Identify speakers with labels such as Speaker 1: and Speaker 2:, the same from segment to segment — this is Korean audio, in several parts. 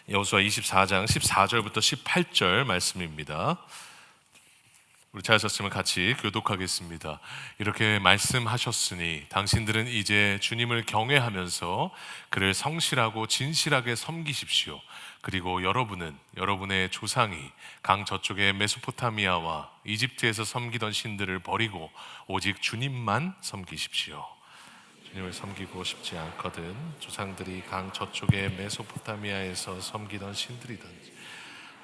Speaker 1: 여호수아 24장 14절부터 18절 말씀입니다. 우리 찾으셨으면 같이 교독하겠습니다. 이렇게 말씀하셨으니 당신들은 이제 주님을 경외하면서 그를 성실하고 진실하게 섬기십시오. 그리고 여러분은 여러분의 조상이 강 저쪽의 메소포타미아와 이집트에서 섬기던 신들을 버리고 오직 주님만 섬기십시오. 주님을 섬기고 싶지 않거든 조상들이 강 저쪽의 메소포타미아에서 섬기던 신들이든지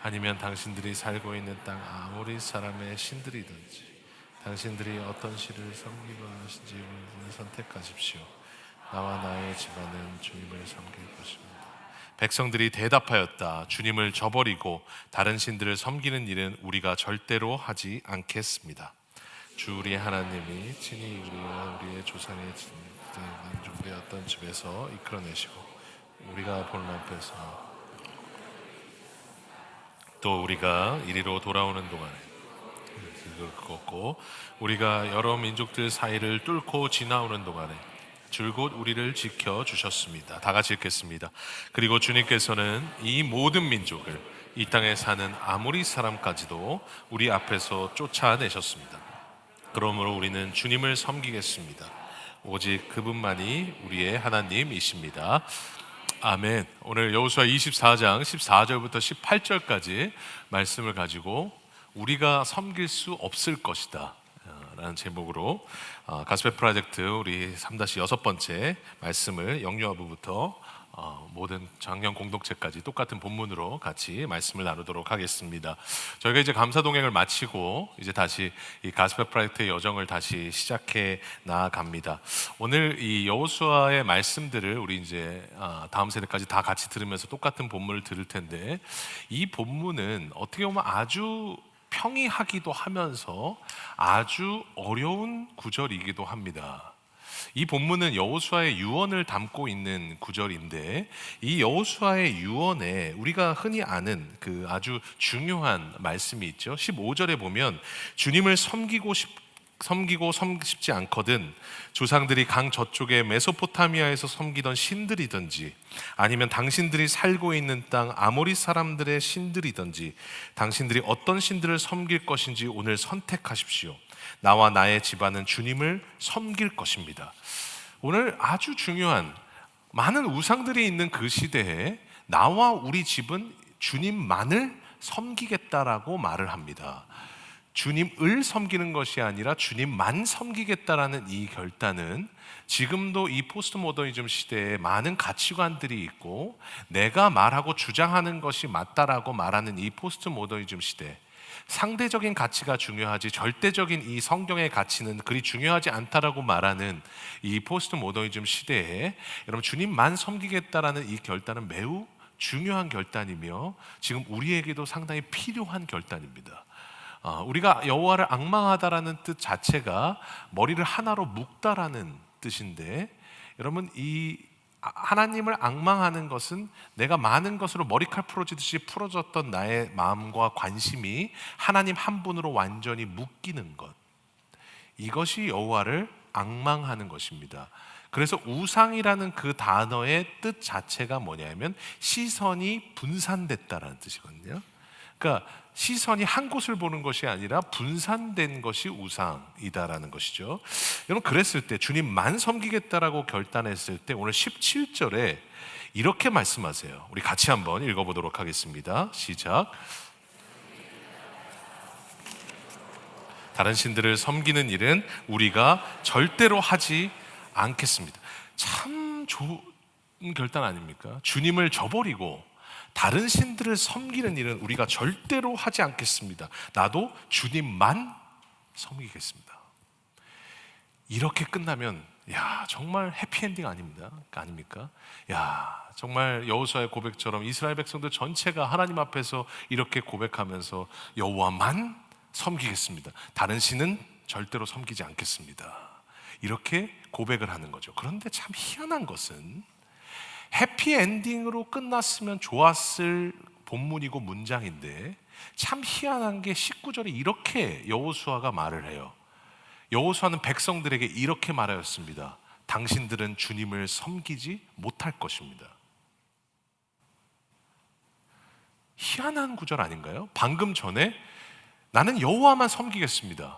Speaker 1: 아니면 당신들이 살고 있는 땅 아모리 사람의 신들이든지 당신들이 어떤 신을 섬기고 하신지 오늘 선택하십시오. 나와 나의 집안은 주님을 섬길 것입니다. 백성들이 대답하였다. 주님을 저버리고 다른 신들을 섬기는 일은 우리가 절대로 하지 않겠습니다. 주 우리 하나님이 친히 우리와 우리의 조상의 만족되었던 집에서 이끌어내시고 우리가 보는 앞에서 또 우리가 이리로 돌아오는 동안에 그걸 걷고 우리가 여러 민족들 사이를 뚫고 지나오는 동안에 줄곧 우리를 지켜주셨습니다. 다 같이 읽겠습니다. 그리고 주님께서는 이 모든 민족을 이 땅에 사는 아모리 사람까지도 우리 앞에서 쫓아내셨습니다. 그러므로 우리는 주님을 섬기겠습니다. 오직 그분만이 우리의 하나님이십니다. 아멘. 오늘 여호수아 24장 14절부터 18절까지 말씀을 가지고 우리가 섬길 수 없을 것이다 라는 제목으로 가스펠 프로젝트 우리 3-6번째 말씀을 영유아부부터 모든 작년 공동체까지 똑같은 본문으로 같이 말씀을 나누도록 하겠습니다. 저희가 이제 감사 동행을 마치고 이제 다시 이 가스펠 프로젝트의 여정을 다시 시작해 나아갑니다. 오늘 이 여호수아의 말씀들을 우리 이제 다음 세대까지 다 같이 들으면서 똑같은 본문을 들을 텐데 이 본문은 어떻게 보면 아주 평이하기도 하면서 아주 어려운 구절이기도 합니다. 이 본문은 여호수아의 유언을 담고 있는 구절인데 이 여호수아의 유언에 우리가 흔히 아는 그 아주 중요한 말씀이 있죠. 15절에 보면 주님을 섬기고 싶지 않거든 조상들이 강 저쪽의 메소포타미아에서 섬기던 신들이든지 아니면 당신들이 살고 있는 땅 아모리 사람들의 신들이든지 당신들이 어떤 신들을 섬길 것인지 오늘 선택하십시오. 나와 나의 집안은 주님을 섬길 것입니다. 오늘 아주 중요한 많은 우상들이 있는 그 시대에 나와 우리 집은 주님만을 섬기겠다라고 말을 합니다. 주님을 섬기는 것이 아니라 주님만 섬기겠다라는 이 결단은 지금도 이 포스트 모더니즘 시대에 많은 가치관들이 있고 내가 말하고 주장하는 것이 맞다라고 말하는 이 포스트 모더니즘 시대, 상대적인 가치가 중요하지 절대적인 이 성경의 가치는 그리 중요하지 않다라고 말하는 이 포스트 모더니즘 시대에 여러분 주님만 섬기겠다라는 이 결단은 매우 중요한 결단이며 지금 우리에게도 상당히 필요한 결단입니다. 우리가 여호와를 앙망하다라는 뜻 자체가 머리를 하나로 묶다라는 뜻인데 여러분 이 하나님을 앙망하는 것은 내가 많은 것으로 머리칼 풀어지듯이 풀어졌던 나의 마음과 관심이 하나님 한 분으로 완전히 묶이는 것, 이것이 여호와를 앙망하는 것입니다. 그래서 우상이라는 그 단어의 뜻 자체가 뭐냐면 시선이 분산됐다라는 뜻이거든요. 그러니까 시선이 한 곳을 보는 것이 아니라 분산된 것이 우상이다라는 것이죠. 여러분 그랬을 때 주님만 섬기겠다라고 결단했을 때 오늘 17절에 이렇게 말씀하세요. 우리 같이 한번 읽어보도록 하겠습니다. 시작. 다른 신들을 섬기는 일은 우리가 절대로 하지 않겠습니다. 참 좋은 결단 아닙니까? 주님을 저버리고 다른 신들을 섬기는 일은 우리가 절대로 하지 않겠습니다. 나도 주님만 섬기겠습니다. 이렇게 끝나면 정말 해피엔딩 아닙니까? 정말 여호수아의 고백처럼 이스라엘 백성들 전체가 하나님 앞에서 이렇게 고백하면서 여호와만 섬기겠습니다. 다른 신은 절대로 섬기지 않겠습니다. 이렇게 고백을 하는 거죠. 그런데 참 희한한 것은 해피엔딩으로 끝났으면 좋았을 본문이고 문장인데 참 희한한 게 19절에 이렇게 여호수아가 말을 해요. 여호수아는 백성들에게 이렇게 말하였습니다. 당신들은 주님을 섬기지 못할 것입니다. 희한한 구절 아닌가요? 방금 전에 나는 여호와만 섬기겠습니다.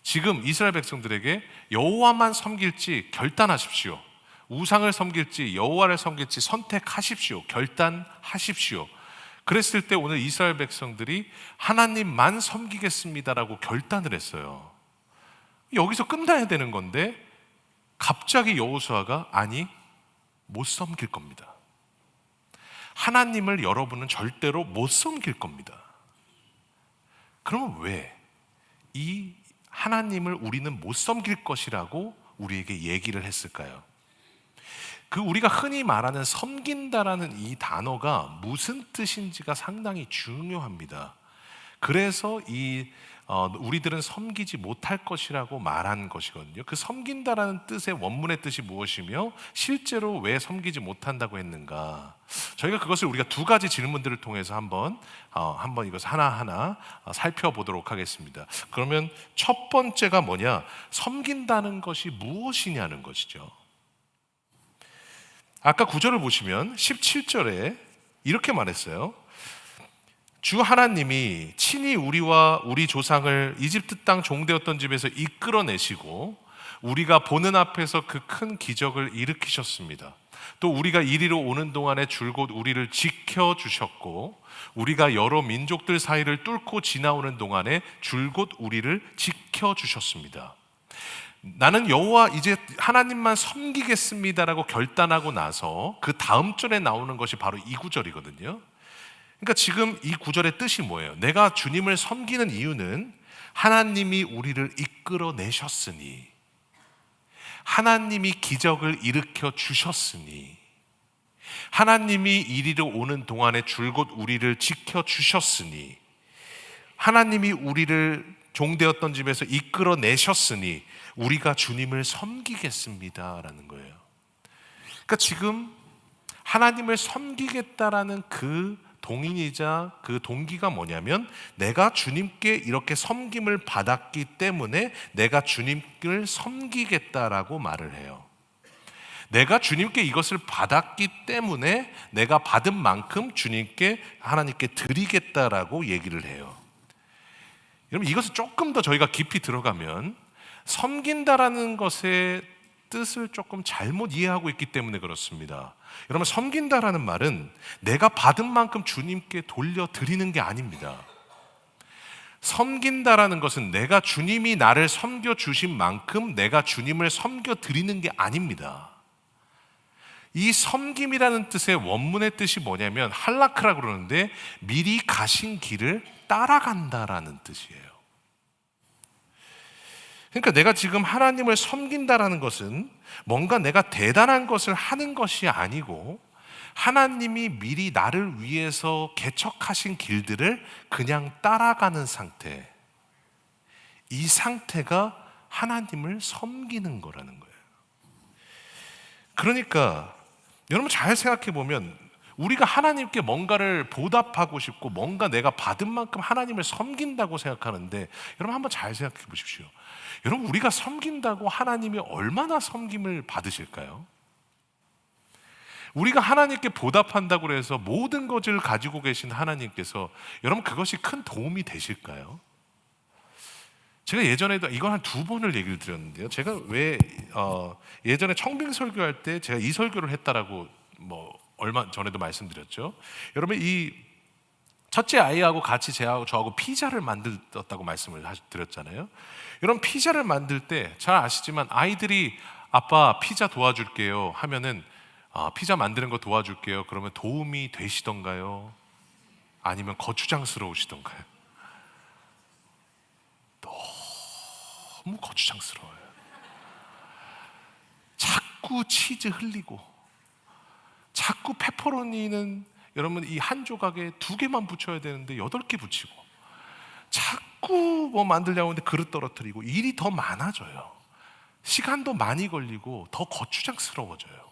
Speaker 1: 지금 이스라엘 백성들에게 여호와만 섬길지 결단하십시오. 우상을 섬길지 여호와를 섬길지 선택하십시오. 결단하십시오. 그랬을 때 오늘 이스라엘 백성들이 하나님만 섬기겠습니다라고 결단을 했어요. 여기서 끝나야 되는 건데 갑자기 여호수아가 아니, 못 섬길 겁니다. 하나님을 여러분은 절대로 못 섬길 겁니다. 그러면 왜 이 하나님을 우리는 못 섬길 것이라고 우리에게 얘기를 했을까요? 그 우리가 흔히 말하는 섬긴다라는 이 단어가 무슨 뜻인지가 상당히 중요합니다. 그래서 우리들은 섬기지 못할 것이라고 말한 것이거든요. 그 섬긴다라는 뜻의 원문의 뜻이 무엇이며 실제로 왜 섬기지 못한다고 했는가? 저희가 그것을 우리가 두 가지 질문들을 통해서 한번 이것을 하나하나 살펴보도록 하겠습니다. 그러면 첫 번째가 뭐냐? 섬긴다는 것이 무엇이냐는 것이죠. 아까 구절을 보시면 17절에 이렇게 말했어요. 주 하나님이 친히 우리와 우리 조상을 이집트 땅 종되었던 집에서 이끌어내시고 우리가 보는 앞에서 그 큰 기적을 일으키셨습니다. 또 우리가 이리로 오는 동안에 줄곧 우리를 지켜주셨고 우리가 여러 민족들 사이를 뚫고 지나오는 동안에 줄곧 우리를 지켜주셨습니다. 나는 여호와 이제 하나님만 섬기겠습니다라고 결단하고 나서 그 다음 절에 나오는 것이 바로 이 구절이거든요. 그러니까 지금 이 구절의 뜻이 뭐예요? 내가 주님을 섬기는 이유는 하나님이 우리를 이끌어내셨으니, 하나님이 기적을 일으켜 주셨으니, 하나님이 이리로 오는 동안에 줄곧 우리를 지켜주셨으니, 하나님이 우리를 종되었던 집에서 이끌어내셨으니 우리가 주님을 섬기겠습니다라는 거예요. 그러니까 지금 하나님을 섬기겠다라는 그 동인이자 그 동기가 뭐냐면 내가 주님께 이렇게 섬김을 받았기 때문에 내가 주님을 섬기겠다라고 말을 해요. 내가 주님께 이것을 받았기 때문에 내가 받은 만큼 주님께 하나님께 드리겠다라고 얘기를 해요. 여러분 이것을 조금 더 저희가 깊이 들어가면 섬긴다라는 것의 뜻을 조금 잘못 이해하고 있기 때문에 그렇습니다. 여러분 섬긴다라는 말은 내가 받은 만큼 주님께 돌려드리는 게 아닙니다. 섬긴다라는 것은 내가 주님이 나를 섬겨주신 만큼 내가 주님을 섬겨드리는 게 아닙니다. 이 섬김이라는 뜻의 원문의 뜻이 뭐냐면 할라크라고 그러는데 미리 가신 길을 따라간다라는 뜻이에요. 그러니까 내가 지금 하나님을 섬긴다라는 것은 뭔가 내가 대단한 것을 하는 것이 아니고 하나님이 미리 나를 위해서 개척하신 길들을 그냥 따라가는 상태, 이 상태가 하나님을 섬기는 거라는 거예요. 그러니까 여러분 잘 생각해 보면 우리가 하나님께 뭔가를 보답하고 싶고 뭔가 내가 받은 만큼 하나님을 섬긴다고 생각하는데 여러분 한번 잘 생각해 보십시오. 여러분 우리가 섬긴다고 하나님이 얼마나 섬김을 받으실까요? 우리가 하나님께 보답한다고 해서 모든 것을 가지고 계신 하나님께서 여러분 그것이 큰 도움이 되실까요? 제가 예전에도 이걸 한 2번을 얘기를 드렸는데요. 제가 왜 예전에 청빙 설교할 때 제가 이 설교를 했다라고 얼마 전에도 말씀드렸죠. 여러분 이 첫째 아이하고 같이 저하고 피자를 만들었다고 말씀을 드렸잖아요. 여러분 피자를 만들 때 잘 아시지만 아이들이 아빠 피자 도와줄게요 하면은 피자 만드는 거 도와줄게요. 그러면 도움이 되시던가요? 아니면 거추장스러우시던가요? 너무 거추장스러워요. 자꾸 치즈 흘리고 자꾸 페퍼로니는 여러분 이 한 조각에 2개만 붙여야 되는데 8개 붙이고 자꾸 뭐 만들려고 하는데 그릇 떨어뜨리고 일이 더 많아져요. 시간도 많이 걸리고 더 거추장스러워져요.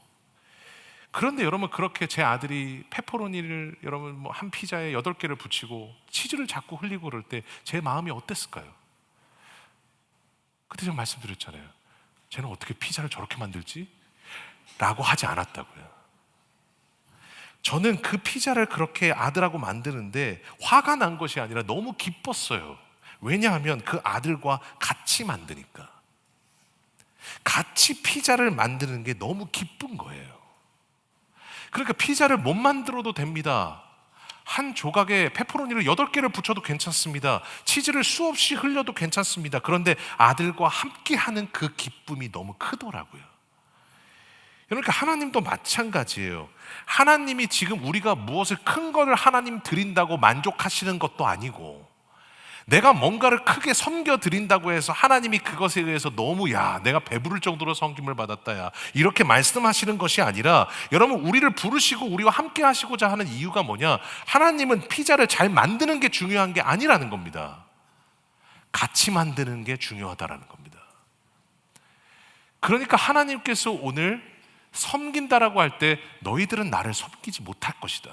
Speaker 1: 그런데 여러분 그렇게 제 아들이 페퍼로니를 여러분 한 피자에 8개를 붙이고 치즈를 자꾸 흘리고 그럴 때 제 마음이 어땠을까요? 그때 제가 말씀드렸잖아요. 쟤는 어떻게 피자를 저렇게 만들지? 라고 하지 않았다고요. 저는 그 피자를 그렇게 아들하고 만드는데 화가 난 것이 아니라 너무 기뻤어요. 왜냐하면 그 아들과 같이 만드니까. 같이 피자를 만드는 게 너무 기쁜 거예요. 그러니까 피자를 못 만들어도 됩니다. 한 조각에 페퍼로니를 8개를 붙여도 괜찮습니다. 치즈를 수없이 흘려도 괜찮습니다. 그런데 아들과 함께하는 그 기쁨이 너무 크더라고요. 그러니까 하나님도 마찬가지예요. 하나님이 지금 우리가 무엇을 큰 거를 하나님 드린다고 만족하시는 것도 아니고, 내가 뭔가를 크게 섬겨 드린다고 해서 하나님이 그것에 의해서 너무 내가 배부를 정도로 섬김을 받았다 이렇게 말씀하시는 것이 아니라, 여러분, 우리를 부르시고 우리와 함께 하시고자 하는 이유가 뭐냐? 하나님은 피자를 잘 만드는 게 중요한 게 아니라는 겁니다. 같이 만드는 게 중요하다라는 겁니다. 그러니까 하나님께서 오늘 섬긴다라고 할 때 너희들은 나를 섬기지 못할 것이다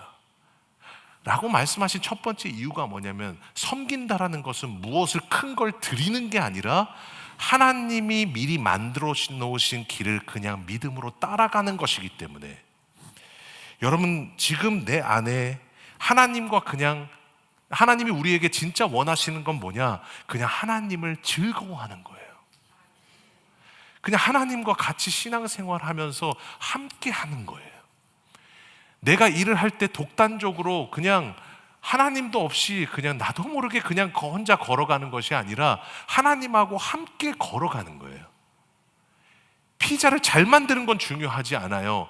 Speaker 1: 라고 말씀하신 첫 번째 이유가 뭐냐면, 섬긴다라는 것은 무엇을 큰 걸 드리는 게 아니라 하나님이 미리 만들어 놓으신 길을 그냥 믿음으로 따라가는 것이기 때문에, 여러분, 지금 내 안에 하나님이 우리에게 진짜 원하시는 건 뭐냐? 그냥 하나님을 즐거워하는 거예요. 그냥 하나님과 같이 신앙생활 하면서 함께 하는 거예요. 내가 일을 할 때 독단적으로 그냥 하나님도 없이 그냥 나도 모르게 그냥 혼자 걸어가는 것이 아니라 하나님하고 함께 걸어가는 거예요. 피자를 잘 만드는 건 중요하지 않아요.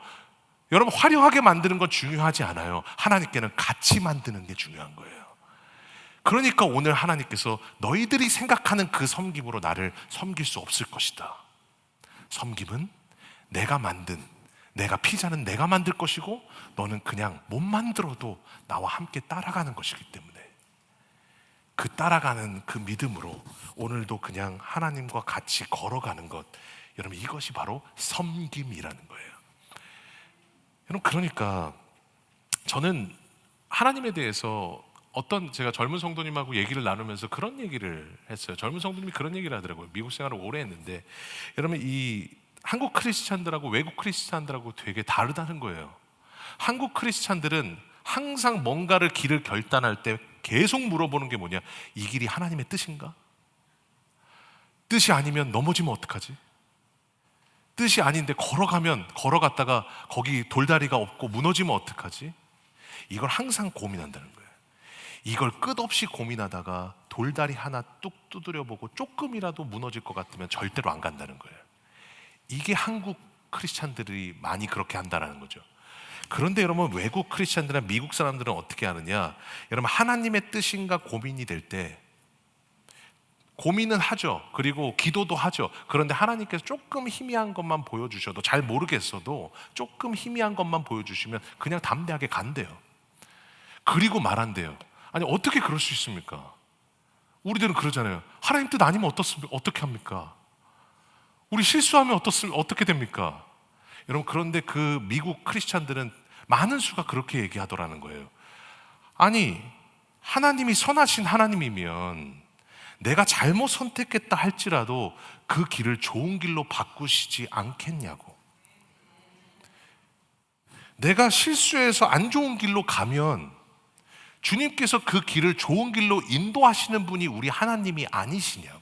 Speaker 1: 여러분, 화려하게 만드는 건 중요하지 않아요. 하나님께는 같이 만드는 게 중요한 거예요. 그러니까 오늘 하나님께서 너희들이 생각하는 그 섬김으로 나를 섬길 수 없을 것이다. 섬김은 피자는 내가 만들 것이고 너는 그냥 못 만들어도 나와 함께 따라가는 것이기 때문에, 그 따라가는 그 믿음으로 오늘도 그냥 하나님과 같이 걸어가는 것, 여러분, 이것이 바로 섬김이라는 거예요. 여러분, 그러니까 저는 하나님에 대해서 제가 젊은 성도님하고 얘기를 나누면서 그런 얘기를 했어요. 젊은 성도님이 그런 얘기를 하더라고요. 미국 생활을 오래 했는데, 여러분, 이 한국 크리스찬들하고 외국 크리스찬들하고 되게 다르다는 거예요. 한국 크리스찬들은 항상 뭔가를 길을 결단할 때 계속 물어보는 게 뭐냐? 이 길이 하나님의 뜻인가? 뜻이 아니면 넘어지면 어떡하지? 뜻이 아닌데 걸어갔다가 거기 돌다리가 없고 무너지면 어떡하지? 이걸 항상 고민한다는 거예요. 이걸 끝없이 고민하다가 돌다리 하나 뚝 두드려보고 조금이라도 무너질 것 같으면 절대로 안 간다는 거예요. 이게 한국 크리스찬들이 많이 그렇게 한다는 거죠. 그런데 여러분, 외국 크리스찬들이나 미국 사람들은 어떻게 하느냐? 여러분, 하나님의 뜻인가 고민이 될 때 고민은 하죠. 그리고 기도도 하죠. 그런데 하나님께서 조금 희미한 것만 보여주셔도, 잘 모르겠어도 조금 희미한 것만 보여주시면 그냥 담대하게 간대요. 그리고 말한대요. 아니, 어떻게 그럴 수 있습니까? 우리들은 그러잖아요. 하나님 뜻 아니면 어떻게 합니까? 우리 실수하면 어떻게 됩니까? 여러분, 그런데 그 미국 크리스찬들은 많은 수가 그렇게 얘기하더라는 거예요. 아니, 하나님이 선하신 하나님이면 내가 잘못 선택했다 할지라도 그 길을 좋은 길로 바꾸시지 않겠냐고. 내가 실수해서 안 좋은 길로 가면 주님께서 그 길을 좋은 길로 인도하시는 분이 우리 하나님이 아니시냐고.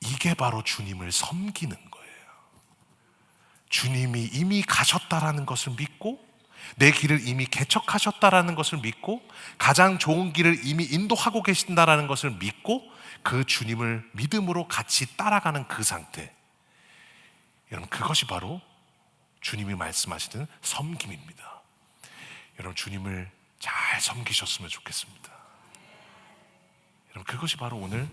Speaker 1: 이게 바로 주님을 섬기는 거예요. 주님이 이미 가셨다라는 것을 믿고, 내 길을 이미 개척하셨다라는 것을 믿고, 가장 좋은 길을 이미 인도하고 계신다라는 것을 믿고, 그 주님을 믿음으로 같이 따라가는 그 상태, 여러분, 그것이 바로 주님이 말씀하시는 섬김입니다. 여러분, 주님을 잘 섬기셨으면 좋겠습니다. 여러분, 그것이 바로 오늘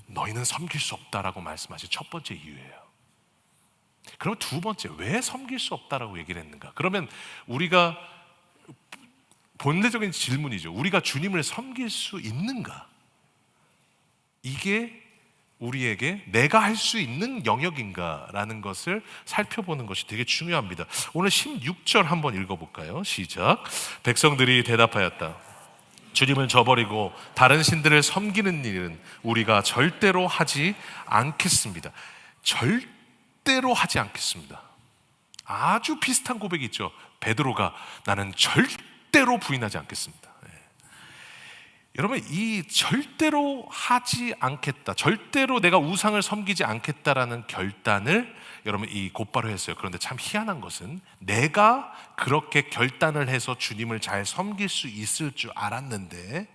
Speaker 1: 너희는 섬길 수 없다라고 말씀하신 첫 번째 이유예요. 그럼 두 번째, 왜 섬길 수 없다라고 얘기를 했는가? 그러면 우리가 본래적인 질문이죠. 우리가 주님을 섬길 수 있는가? 이게 우리에게 내가 할 수 있는 영역인가라는 것을 살펴보는 것이 되게 중요합니다. 오늘 16절 한번 읽어볼까요? 시작. 백성들이 대답하였다. 주님을 저버리고 다른 신들을 섬기는 일은 우리가 절대로 하지 않겠습니다. 절대로 하지 않겠습니다. 아주 비슷한 고백이 있죠. 베드로가 나는 절대로 부인하지 않겠습니다. 여러분, 이 절대로 하지 않겠다, 절대로 내가 우상을 섬기지 않겠다라는 결단을 여러분 이 곧바로 했어요. 그런데 참 희한한 것은 내가 그렇게 결단을 해서 주님을 잘 섬길 수 있을 줄 알았는데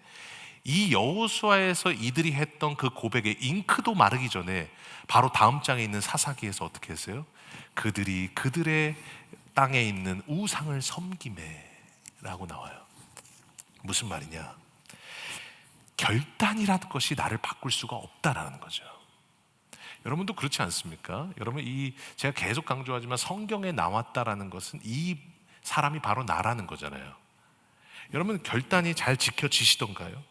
Speaker 1: 이 여호수아에서 이들이 했던 그 고백의 잉크도 마르기 전에 바로 다음 장에 있는 사사기에서 어떻게 했어요? 그들이 그들의 땅에 있는 우상을 섬기매 라고 나와요. 무슨 말이냐? 결단이라는 것이 나를 바꿀 수가 없다라는 거죠. 여러분도 그렇지 않습니까? 여러분, 제가 계속 강조하지만 성경에 나왔다라는 것은 이 사람이 바로 나라는 거잖아요. 여러분, 결단이 잘 지켜지시던가요?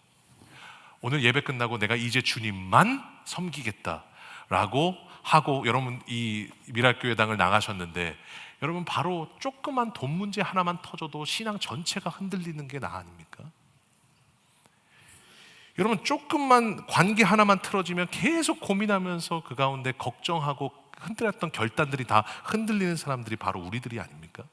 Speaker 1: 오늘 예배 끝나고 내가 이제 주님만 섬기겠다라고 하고 여러분 이 미랄교회당을 나가셨는데 여러분 바로 조그만 돈 문제 하나만 터져도 신앙 전체가 흔들리는 게 나 아닙니까? 여러분, 조금만 관계 하나만 틀어지면 계속 고민하면서 그 가운데 걱정하고 흔들렸던 결단들이 다 흔들리는 사람들이 바로 우리들이 아닙니까?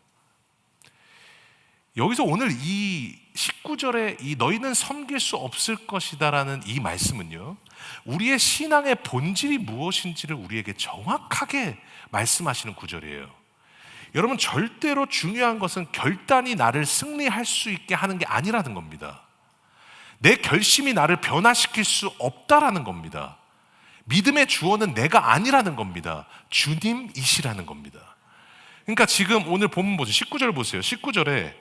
Speaker 1: 여기서 오늘 이 19절에 이 너희는 섬길 수 없을 것이다라는 이 말씀은요, 우리의 신앙의 본질이 무엇인지를 우리에게 정확하게 말씀하시는 구절이에요. 여러분, 절대로 중요한 것은 결단이 나를 승리할 수 있게 하는 게 아니라는 겁니다. 내 결심이 나를 변화시킬 수 없다라는 겁니다. 믿음의 주어는 내가 아니라는 겁니다. 주님이시라는 겁니다. 그러니까 지금 오늘 본문 보세요. 19절 보세요. 19절에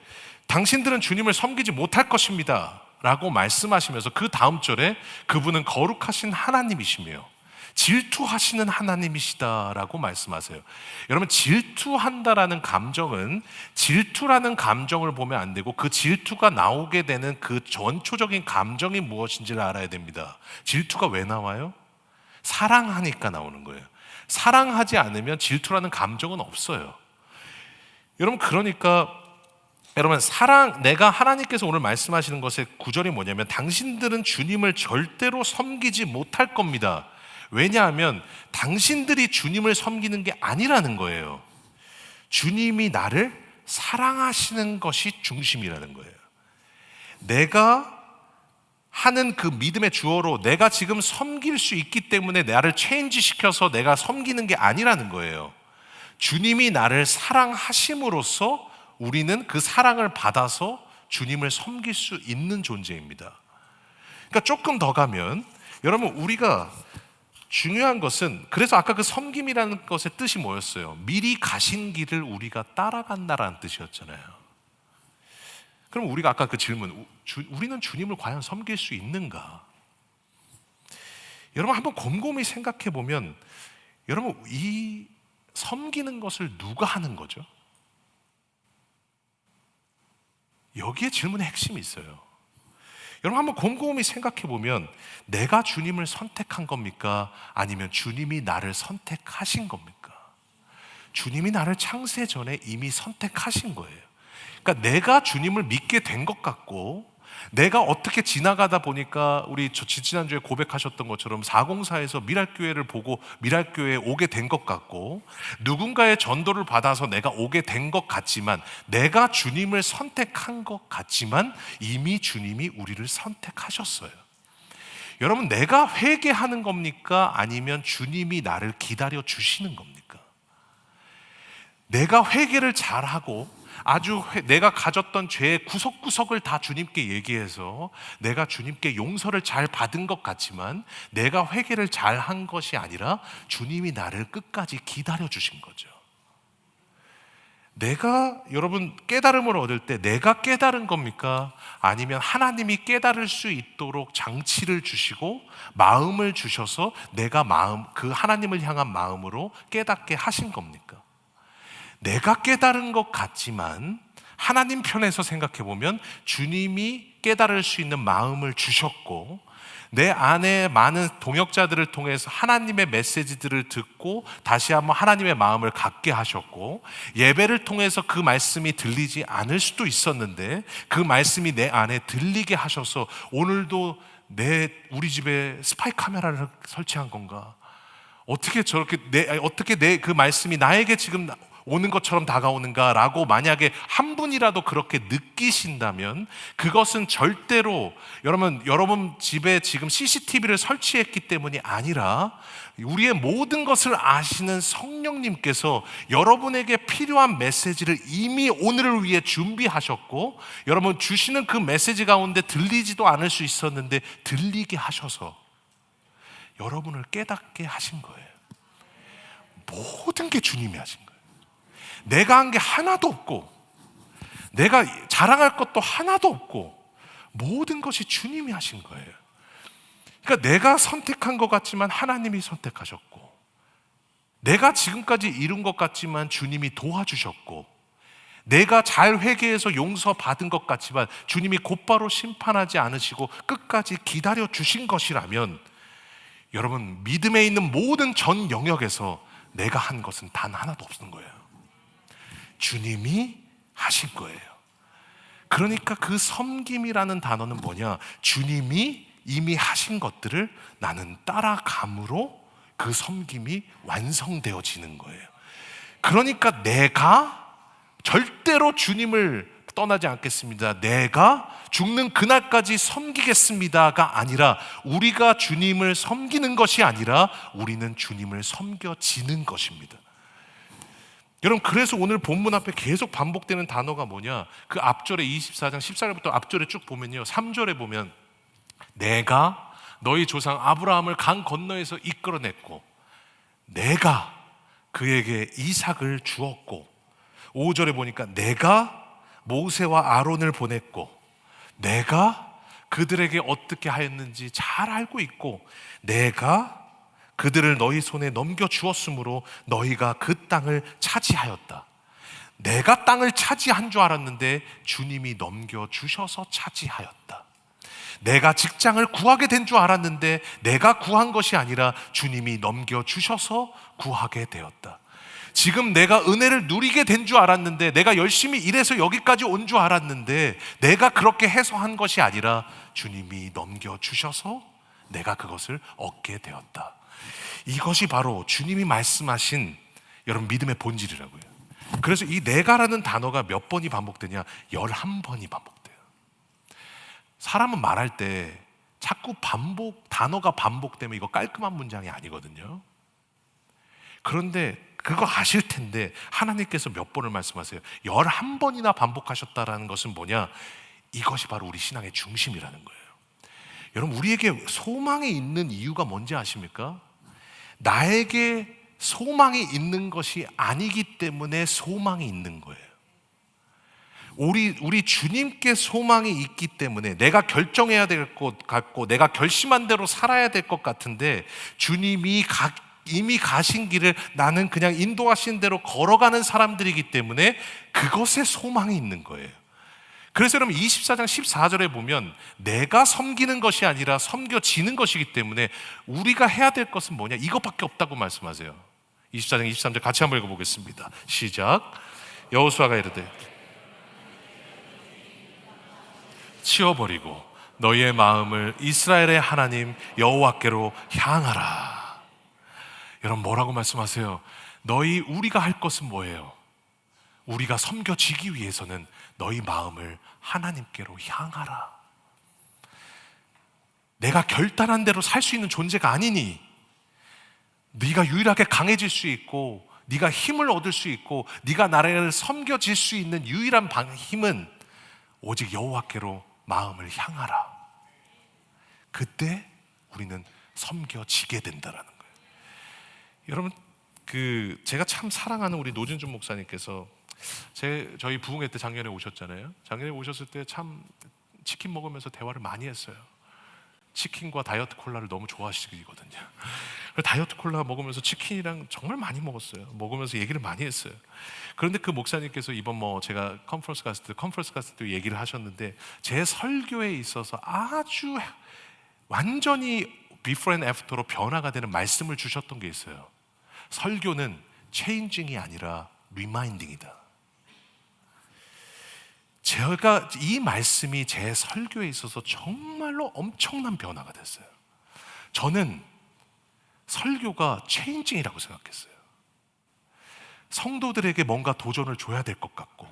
Speaker 1: 당신들은 주님을 섬기지 못할 것입니다 라고 말씀하시면서 그 다음 절에 그분은 거룩하신 하나님이시며 질투하시는 하나님이시다라고 말씀하세요. 여러분, 질투한다라는 감정은 질투라는 감정을 보면 안 되고 그 질투가 나오게 되는 그 전초적인 감정이 무엇인지를 알아야 됩니다. 질투가 왜 나와요? 사랑하니까 나오는 거예요. 사랑하지 않으면 질투라는 감정은 없어요. 여러분, 그러니까 여러분, 내가 하나님께서 오늘 말씀하시는 것의 구절이 뭐냐면 당신들은 주님을 절대로 섬기지 못할 겁니다. 왜냐하면 당신들이 주님을 섬기는 게 아니라는 거예요. 주님이 나를 사랑하시는 것이 중심이라는 거예요. 내가 하는 그 믿음의 주어로 내가 지금 섬길 수 있기 때문에 나를 체인지시켜서 내가 섬기는 게 아니라는 거예요. 주님이 나를 사랑하심으로써 우리는 그 사랑을 받아서 주님을 섬길 수 있는 존재입니다. 그러니까 조금 더 가면 여러분, 우리가 중요한 것은 그래서 아까 그 섬김이라는 것의 뜻이 뭐였어요? 미리 가신 길을 우리가 따라간다라는 뜻이었잖아요. 그럼 우리가 아까 그 질문, 우리는 주님을 과연 섬길 수 있는가? 여러분, 한번 곰곰이 생각해 보면 여러분, 이 섬기는 것을 누가 하는 거죠? 여기에 질문의 핵심이 있어요. 여러분, 한번 곰곰이 생각해 보면 내가 주님을 선택한 겁니까? 아니면 주님이 나를 선택하신 겁니까? 주님이 나를 창세 전에 이미 선택하신 거예요. 그러니까 내가 주님을 믿게 된 것 같고 내가 어떻게 지나가다 보니까 우리 지난주에 고백하셨던 것처럼 404에서 미랄교회를 보고 미랄교회에 오게 된 것 같고 누군가의 전도를 받아서 내가 오게 된 것 같지만 내가 주님을 선택한 것 같지만 이미 주님이 우리를 선택하셨어요. 여러분, 내가 회개하는 겁니까? 아니면 주님이 나를 기다려 주시는 겁니까? 내가 회개를 잘하고 내가 가졌던 죄의 구석구석을 다 주님께 얘기해서 내가 주님께 용서를 잘 받은 것 같지만 내가 회개를 잘 한 것이 아니라 주님이 나를 끝까지 기다려 주신 거죠. 여러분, 깨달음을 얻을 때 내가 깨달은 겁니까? 아니면 하나님이 깨달을 수 있도록 장치를 주시고 마음을 주셔서 내가 그 하나님을 향한 마음으로 깨닫게 하신 겁니까? 내가 깨달은 것 같지만 하나님 편에서 생각해 보면 주님이 깨달을 수 있는 마음을 주셨고 내 안에 많은 동역자들을 통해서 하나님의 메시지들을 듣고 다시 한번 하나님의 마음을 갖게 하셨고 예배를 통해서 그 말씀이 들리지 않을 수도 있었는데 그 말씀이 내 안에 들리게 하셔서 오늘도 우리 집에 스파이 카메라를 설치한 건가? 어떻게 그 말씀이 나에게 지금 오는 것처럼 다가오는가라고 만약에 한 분이라도 그렇게 느끼신다면 그것은 절대로 여러분 집에 지금 CCTV를 설치했기 때문이 아니라 우리의 모든 것을 아시는 성령님께서 여러분에게 필요한 메시지를 이미 오늘을 위해 준비하셨고, 여러분 주시는 그 메시지 가운데 들리지도 않을 수 있었는데 들리게 하셔서 여러분을 깨닫게 하신 거예요. 모든 게 주님이 하신 거예요. 내가 한 게 하나도 없고 내가 자랑할 것도 하나도 없고 모든 것이 주님이 하신 거예요. 그러니까 내가 선택한 것 같지만 하나님이 선택하셨고, 내가 지금까지 이룬 것 같지만 주님이 도와주셨고, 내가 잘 회개해서 용서받은 것 같지만 주님이 곧바로 심판하지 않으시고 끝까지 기다려 주신 것이라면, 여러분 믿음에 있는 모든 전 영역에서 내가 한 것은 단 하나도 없는 거예요. 주님이 하신 거예요. 그러니까 그 섬김이라는 단어는 뭐냐? 주님이 이미 하신 것들을 나는 따라감으로 그 섬김이 완성되어지는 거예요. 그러니까 내가 절대로 주님을 떠나지 않겠습니다, 내가 죽는 그날까지 섬기겠습니다가 아니라, 우리가 주님을 섬기는 것이 아니라 우리는 주님을 섬겨지는 것입니다. 여러분, 그래서 오늘 본문 앞에 계속 반복되는 단어가 뭐냐? 그 앞절에 24장 14절부터 앞절에 쭉 보면요, 3절에 보면 내가 너희 조상 아브라함을 강 건너에서 이끌어냈고 내가 그에게 이삭을 주었고, 5절에 보니까 내가 모세와 아론을 보냈고 내가 그들에게 어떻게 하였는지 잘 알고 있고 내가 그들을 너희 손에 넘겨주었으므로 너희가 그 땅을 차지하였다. 내가 땅을 차지한 줄 알았는데 주님이 넘겨주셔서 차지하였다. 내가 직장을 구하게 된 줄 알았는데 내가 구한 것이 아니라 주님이 넘겨주셔서 구하게 되었다. 지금 내가 은혜를 누리게 된 줄 알았는데, 내가 열심히 일해서 여기까지 온 줄 알았는데 내가 그렇게 해서 한 것이 아니라 주님이 넘겨주셔서 내가 그것을 얻게 되었다. 이것이 바로 주님이 말씀하신 여러분 믿음의 본질이라고요. 그래서 이 내가라는 단어가 몇 번이 반복되냐? 11번이 반복돼요. 사람은 말할 때 자꾸 단어가 반복되면 이거 깔끔한 문장이 아니거든요. 그런데 그거 아실 텐데 하나님께서 몇 번을 말씀하세요? 11번이나 반복하셨다라는 것은 뭐냐? 이것이 바로 우리 신앙의 중심이라는 거예요. 여러분, 우리에게 소망이 있는 이유가 뭔지 아십니까? 나에게 소망이 있는 것이 아니기 때문에 소망이 있는 거예요. 우리 주님께 소망이 있기 때문에 내가 결정해야 될 것 같고 내가 결심한 대로 살아야 될 것 같은데, 주님이 이미 가신 길을 나는 그냥 인도하신 대로 걸어가는 사람들이기 때문에 그것에 소망이 있는 거예요. 그래서 여러분 24장 14절에 보면 내가 섬기는 것이 아니라 섬겨지는 것이기 때문에 우리가 해야 될 것은 뭐냐? 이것밖에 없다고 말씀하세요. 24장 23절 같이 한번 읽어보겠습니다. 시작. 여호수아가 이르되 치워버리고 너희의 마음을 이스라엘의 하나님 여호와께로 향하라. 여러분, 뭐라고 말씀하세요? 우리가 할 것은 뭐예요? 우리가 섬겨지기 위해서는 너희 마음을 하나님께로 향하라. 내가 결단한 대로 살 수 있는 존재가 아니니, 네가 유일하게 강해질 수 있고 네가 힘을 얻을 수 있고 네가 나를 섬겨질 수 있는 유일한 힘은 오직 여호와께로 마음을 향하라. 그때 우리는 섬겨지게 된다라는 거예요. 여러분, 제가 참 사랑하는 우리 노준준 목사님께서 저희 부흥회 때 작년에 오셨잖아요. 작년에 오셨을 때 참 치킨 먹으면서 대화를 많이 했어요. 치킨과 다이어트 콜라를 너무 좋아하시거든요. 다이어트 콜라 먹으면서 치킨이랑 정말 많이 먹었어요. 먹으면서 얘기를 많이 했어요. 그런데 그 목사님께서 이번 제가 컨퍼런스 갔을 때 얘기를 하셨는데, 제 설교에 있어서 아주 완전히 비포 앤 애프터로 변화가 되는 말씀을 주셨던 게 있어요. 설교는 체인징이 아니라 리마인딩이다. 제가 이 말씀이 제 설교에 있어서 정말로 엄청난 변화가 됐어요. 저는 설교가 체인징이라고 생각했어요. 성도들에게 뭔가 도전을 줘야 될 것 같고,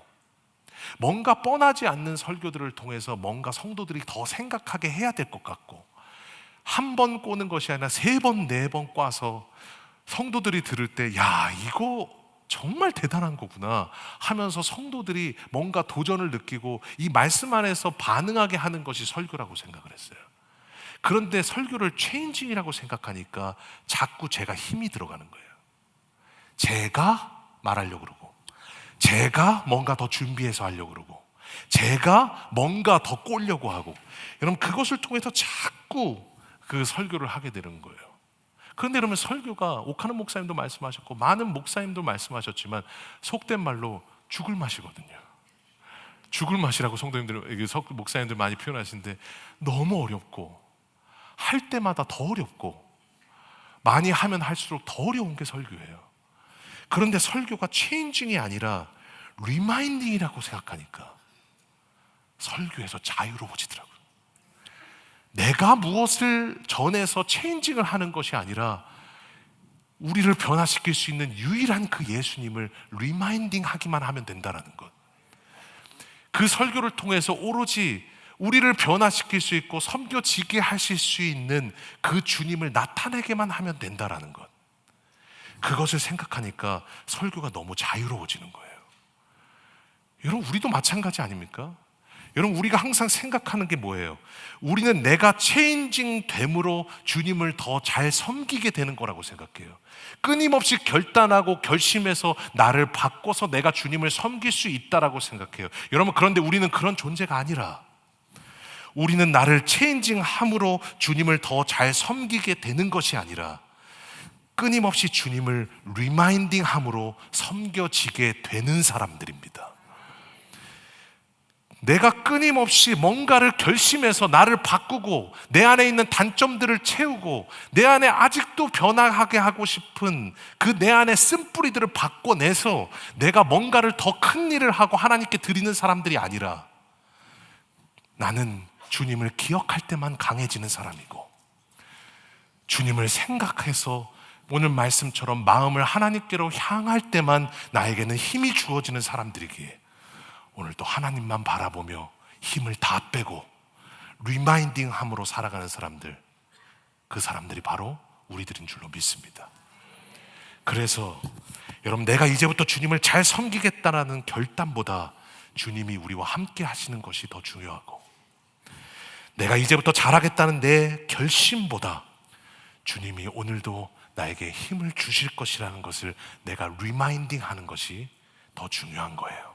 Speaker 1: 뭔가 뻔하지 않는 설교들을 통해서 뭔가 성도들이 더 생각하게 해야 될 것 같고, 한 번 꼬는 것이 아니라 3번, 4번 꽈서 성도들이 들을 때 야, 이거 정말 대단한 거구나 하면서 성도들이 뭔가 도전을 느끼고 이 말씀 안에서 반응하게 하는 것이 설교라고 생각을 했어요. 그런데 설교를 체인징이라고 생각하니까 자꾸 제가 힘이 들어가는 거예요. 제가 말하려고 그러고, 제가 뭔가 더 준비해서 하려고 그러고, 제가 뭔가 더 꼴려고 하고, 여러분 그것을 통해서 자꾸 그 설교를 하게 되는 거예요. 그런데 여러분 설교가 오카는 목사님도 말씀하셨고 많은 목사님도 말씀하셨지만 속된 말로 죽을 맛이거든요. 죽을 맛이라고 성도님들, 목사님들 많이 표현하시는데 너무 어렵고 할 때마다 더 어렵고 많이 하면 할수록 더 어려운 게 설교예요. 그런데 설교가 체인징이 아니라 리마인딩이라고 생각하니까 설교에서 자유로워지더라고요. 내가 무엇을 전해서 체인징을 하는 것이 아니라 우리를 변화시킬 수 있는 유일한 그 예수님을 리마인딩 하기만 하면 된다는 것. 그 설교를 통해서 오로지 우리를 변화시킬 수 있고 섬겨지게 하실 수 있는 그 주님을 나타내게만 하면 된다는 것. 그것을 생각하니까 설교가 너무 자유로워지는 거예요. 여러분 우리도 마찬가지 아닙니까? 여러분 우리가 항상 생각하는 게 뭐예요? 우리는 내가 체인징 됨으로 주님을 더 잘 섬기게 되는 거라고 생각해요. 끊임없이 결단하고 결심해서 나를 바꿔서 내가 주님을 섬길 수 있다라고 생각해요. 여러분 그런데 우리는 그런 존재가 아니라 우리는 나를 체인징함으로 주님을 더 잘 섬기게 되는 것이 아니라 끊임없이 주님을 리마인딩함으로 섬겨지게 되는 사람들입니다. 내가 끊임없이 뭔가를 결심해서 나를 바꾸고 내 안에 있는 단점들을 채우고 내 안에 아직도 변화하게 하고 싶은 그 내 안에 쓴뿌리들을 바꿔내서 내가 뭔가를 더 큰 일을 하고 하나님께 드리는 사람들이 아니라 나는 주님을 기억할 때만 강해지는 사람이고 주님을 생각해서 오늘 말씀처럼 마음을 하나님께로 향할 때만 나에게는 힘이 주어지는 사람들이기에 오늘도 하나님만 바라보며 힘을 다 빼고 리마인딩함으로 살아가는 사람들, 그 사람들이 바로 우리들인 줄로 믿습니다. 그래서 여러분 내가 이제부터 주님을 잘 섬기겠다라는 결단보다 주님이 우리와 함께 하시는 것이 더 중요하고 내가 이제부터 잘하겠다는 내 결심보다 주님이 오늘도 나에게 힘을 주실 것이라는 것을 내가 리마인딩하는 것이 더 중요한 거예요.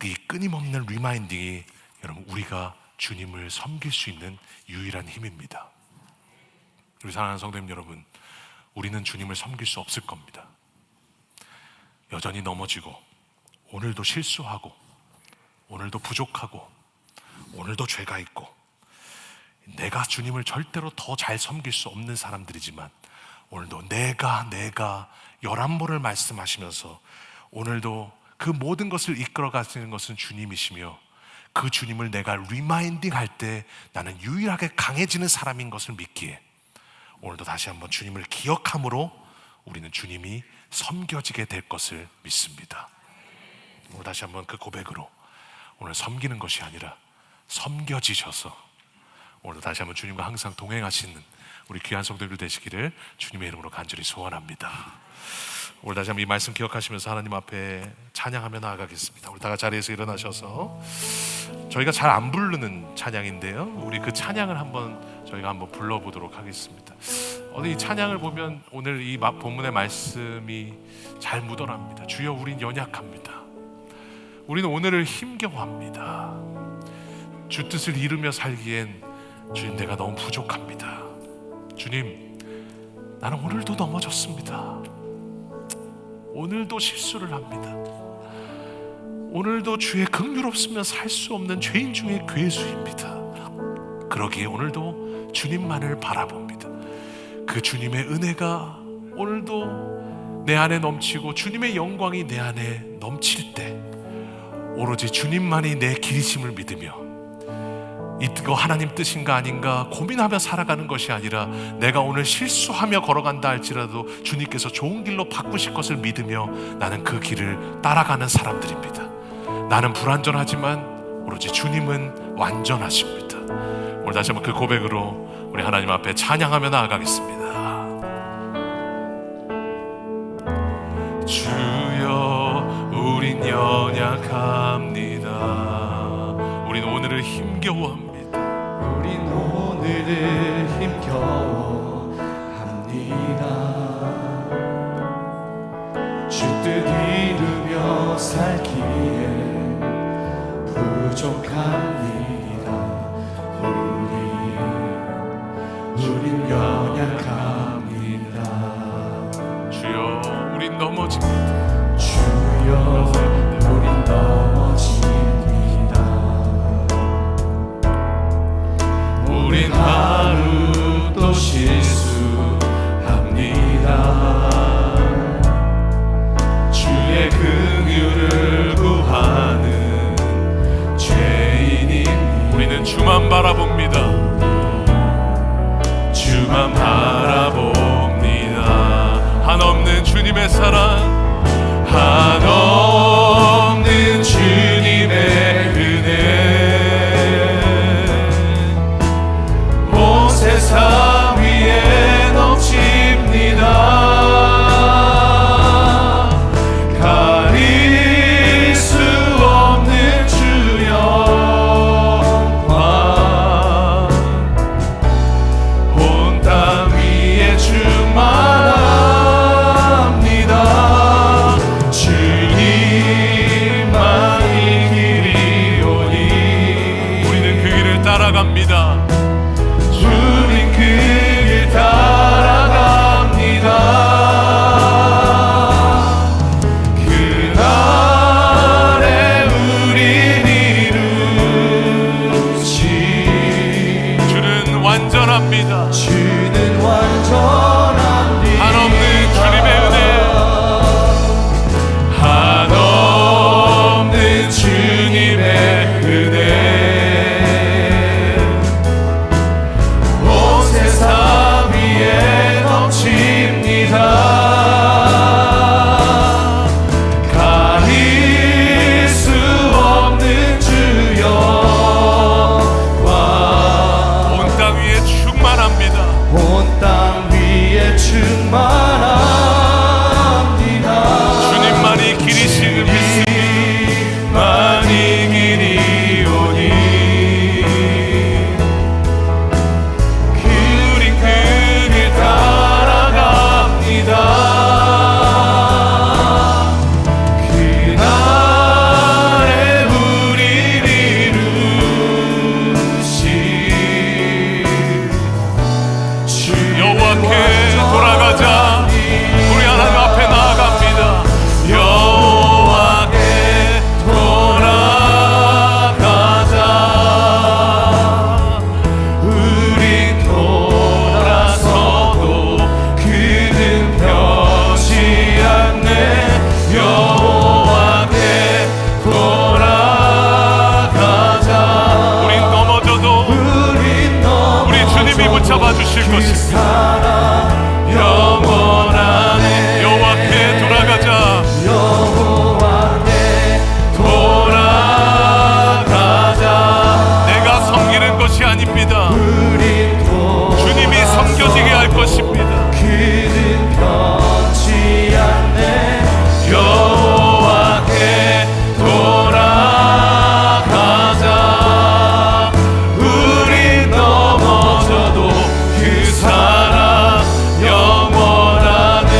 Speaker 1: 이 끊임없는 리마인딩이 여러분 우리가 주님을 섬길 수 있는 유일한 힘입니다. 우리 사랑하는 성도님 여러분, 우리는 주님을 섬길 수 없을 겁니다. 여전히 넘어지고 오늘도 실수하고 오늘도 부족하고 오늘도 죄가 있고 내가 주님을 절대로 더 잘 섬길 수 없는 사람들이지만 오늘도 내가 11번을 말씀하시면서 오늘도 그 모든 것을 이끌어 가시는 것은 주님이시며 그 주님을 내가 리마인딩 할 때 나는 유일하게 강해지는 사람인 것을 믿기에 오늘도 다시 한번 주님을 기억함으로 우리는 주님이 섬겨지게 될 것을 믿습니다. 오늘 다시 한번 그 고백으로 오늘 섬기는 것이 아니라 섬겨지셔서 오늘도 다시 한번 주님과 항상 동행하시는 우리 귀한 성도들 되시기를 주님의 이름으로 간절히 소원합니다. 오늘 다시 한번 이 말씀 기억하시면서 하나님 앞에 찬양하며 나아가겠습니다. 우리 다 같이 자리에서 일어나셔서 저희가 잘 안 부르는 찬양인데요, 우리 그 찬양을 저희가 한번 불러보도록 하겠습니다. 이 찬양을 보면 오늘 이 본문의 말씀이 잘 묻어납니다. 주여 우린 연약합니다. 우리는 오늘을 힘겨워합니다. 주 뜻을 이루며 살기엔 주님 내가 너무 부족합니다. 주님 나는 오늘도 넘어졌습니다. 오늘도 실수를 합니다. 오늘도 주의 긍휼 없으면 살 수 없는 죄인 중에 괴수입니다. 그러기에 오늘도 주님만을 바라봅니다. 그 주님의 은혜가 오늘도 내 안에 넘치고 주님의 영광이 내 안에 넘칠 때 오로지 주님만이 내 길이심을 믿으며 이거 하나님 뜻인가 아닌가 고민하며 살아가는 것이 아니라 내가 오늘 실수하며 걸어간다 할지라도 주님께서 좋은 길로 바꾸실 것을 믿으며 나는 그 길을 따라가는 사람들입니다. 나는 불완전하지만 오로지 주님은 완전하십니다. 오늘 다시 한번 그 고백으로 우리 하나님 앞에 찬양하며 나아가겠습니다. 주여, 우린 연약합니다. 우린 오늘을 힘겨워합니다.
Speaker 2: 우린 오늘을 힘겨워합니다. 주 뜻 이루며 살기에 부족합니다. 우린 연약합니다.
Speaker 1: 주여, 우린 넘어집니다.
Speaker 2: 주여, 우린 넘어집니다. 우린 하루 또 실수합니다. 주의 긍휼을 구하는 죄인입니다.
Speaker 1: 우리는 주만 바라봅니다.
Speaker 2: 주만 바라봅니다.
Speaker 1: 한없는 주님의 사랑,
Speaker 2: 한없는 주님의 은혜 온 세상 위에 넘칩니다. 가릴 수 없는 주 영광 온 땅 위에 충만합니다. 주님만 이기리오니
Speaker 1: 우리는 그 길을 따라갑니다.
Speaker 2: 우린 그 길 따라갑니다. 그날에 우린 이루시
Speaker 1: 주는 완전합니다.
Speaker 2: 주는 완전합니다.
Speaker 1: 한없는 주님의 은혜,
Speaker 2: 한없는 주님의 은혜 온 세상 위에 넘칩니다. 가릴 수 없는 주 영광
Speaker 1: 온 땅 위에 충만합니다.
Speaker 2: 온 땅 위에 충만합니다.
Speaker 1: 주님만이 길이시는 믿습니다.
Speaker 2: 주님만이 길이오니 우린 그 길 따라갑니다. 그날에 우릴 이루시
Speaker 1: 여호와께 돌아가자. 우리 하나님 앞에 나아갑니다.
Speaker 2: 여호와께 돌아가자. 우리 돌아서도 그는 변치 않네. 여호와께 돌아가자.
Speaker 1: 우린 넘어져도 우리 주님이 붙잡아 주실 것입니다.
Speaker 2: 사랑 영원하네.
Speaker 1: 여호와께 돌아가자.
Speaker 2: 여호와께 돌아가자.
Speaker 1: 내가 섬기는 것이 아닙니다.
Speaker 2: 우린
Speaker 1: 주님이 섬겨지게 할 것입니다.
Speaker 2: 그는 변치 않네. 여호와께 돌아가자. 우린 넘어져도 그 사랑 영원하네.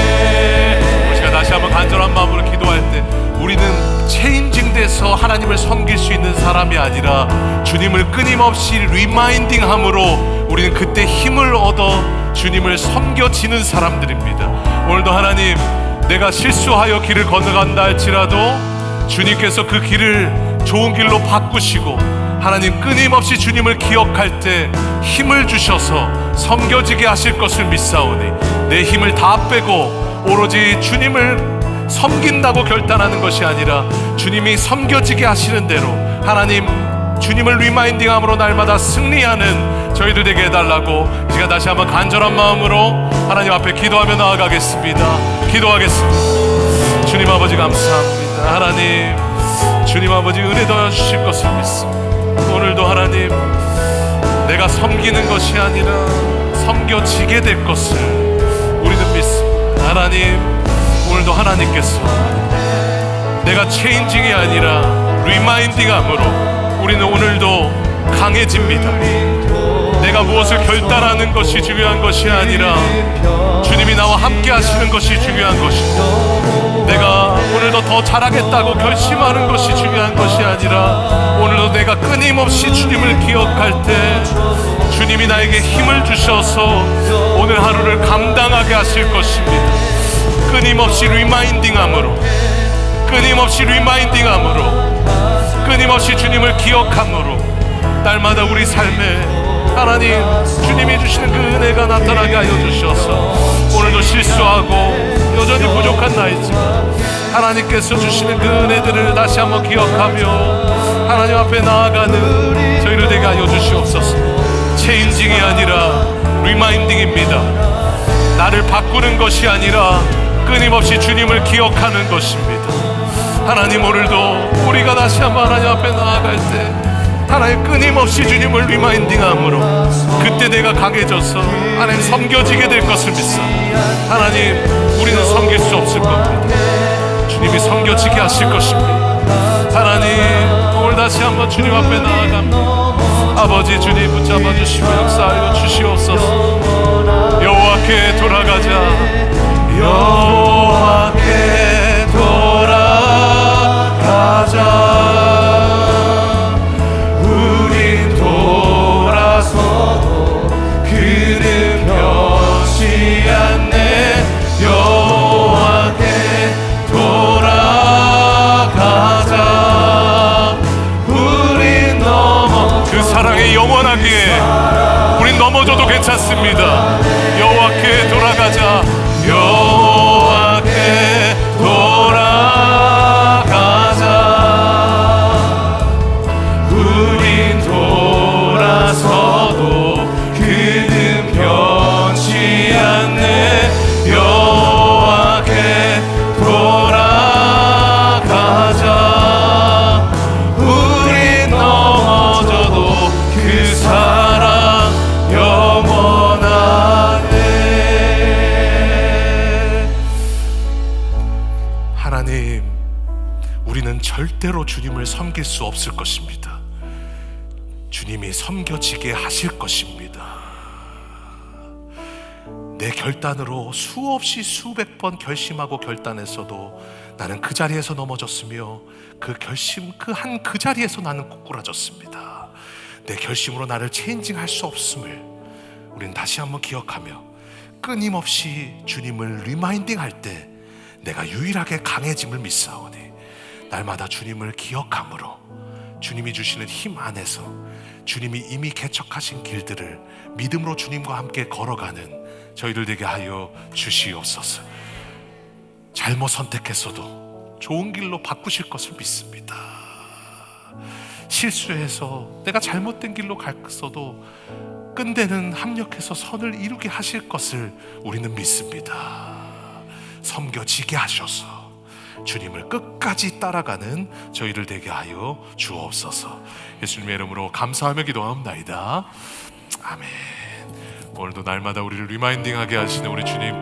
Speaker 1: 우리가 다시 한번 간절한 마음으로 기도할 때 우리는 체인징돼서 하나님을 섬길 수 있는 사람이 아니라 주님을 끊임없이 리마인딩함으로 우리는 그때 힘을 얻어 주님을 섬겨지는 사람들입니다. 오늘도 하나님, 내가 실수하여 길을 건너간다 할지라도 주님께서 그 길을 좋은 길로 바꾸시고 하나님 끊임없이 주님을 기억할 때 힘을 주셔서 섬겨지게 하실 것을 믿사오니 내 힘을 다 빼고 오로지 주님을 섬긴다고 결단하는 것이 아니라 주님이 섬겨지게 하시는 대로 하나님 주님을 리마인딩함으로 날마다 승리하는 저희들 되게 해달라고 이 시간 다시 한번 간절한 마음으로 하나님 앞에 기도하며 나아가겠습니다. 기도하겠습니다. 주님 아버지 감사합니다. 하나님 주님 아버지 은혜 더해 주실 것을 믿습니다. 오늘도 하나님 내가 섬기는 것이 아니라 섬겨지게 될 것을 우리는 믿습니다. 하나님 오늘도 하나님께서 내가 체인징이 아니라 리마인딩함으로 우리는 오늘도 강해집니다. 내가 무엇을 결단하는 것이 중요한 것이 아니라 주님이 나와 함께 하시는 것이 중요한 것이고, 내가 오늘도 더 잘하겠다고 결심하는 것이 중요한 것이 아니라 오늘도 내가 끊임없이 주님을 기억할 때 주님이 나에게 힘을 주셔서 오늘 하루를 감당하게 하실 것입니다. 끊임없이 리마인딩함으로, 끊임없이 리마인딩함으로, 끊임없이 주님을 기억함으로 날마다 우리 삶에 하나님 주님이 주시는 그 은혜가 나타나게 하여 주셔서 오늘도 실수하고 여전히 부족한 나이지만 하나님께서 주시는 그 은혜들을 다시 한번 기억하며 하나님 앞에 나아가는 저희를 되게 하여 주시옵소서. 체인징이 아니라 리마인딩입니다. 나를 바꾸는 것이 아니라 끊임없이 주님을 기억하는 것입니다. 하나님 오늘도 우리가 다시 한번 하나님 앞에 나아갈 때 하나님 끊임없이 주님을 리마인딩함으로 그때 내가 강해져서 하나님 섬겨지게 될 것을 믿습니다. 하나님 우리는 섬길 수 없을 겁니다. 주님이 섬겨지게 하실 것입니다. 하나님 오늘 다시 한번 주님 앞에 나아갑니다. 아버지 주님 붙잡아 주시고 역사하여 주시옵소서. 여호와께 돌아가자. 여호와께 돌아가자. 영원하기에 우린 넘어져도 괜찮습니다. 여호와께 돌아가자. 여호와께 돌아가자. 우린 돌아서도 그는 변치 않네. 여호와께 돌아가자. 우린 넘어져도 그 사랑 영원하네. 하나님, 우리는 절대로 주님을 섬길 수 없을 것입니다. 주님이 섬겨지게 하실 것입니다. 내 결단으로 수없이 수백 번 결심하고 결단했어도 나는 그 자리에서 넘어졌으며 그 결심 그 자리에서 나는 꼬꾸라졌습니다. 내 결심으로 나를 체인징할 수 없음을 우리는 다시 한번 기억하며 끊임없이 주님을 리마인딩할 때 내가 유일하게 강해짐을 믿사오니 날마다 주님을 기억함으로 주님이 주시는 힘 안에서 주님이 이미 개척하신 길들을 믿음으로 주님과 함께 걸어가는 저희들 되게 하여 주시옵소서. 잘못 선택했어도 좋은 길로 바꾸실 것을 믿습니다. 실수해서 내가 잘못된 길로 갔어도 끈대는 합력해서 선을 이루게 하실 것을 우리는 믿습니다. 섬겨지게 하셔서 주님을 끝까지 따라가는 저희를 되게 하여 주옵소서. 예수님의 이름으로 감사하며 기도하옵나이다. 아멘. 오늘도 날마다 우리를 리마인딩하게 하시는 우리 주님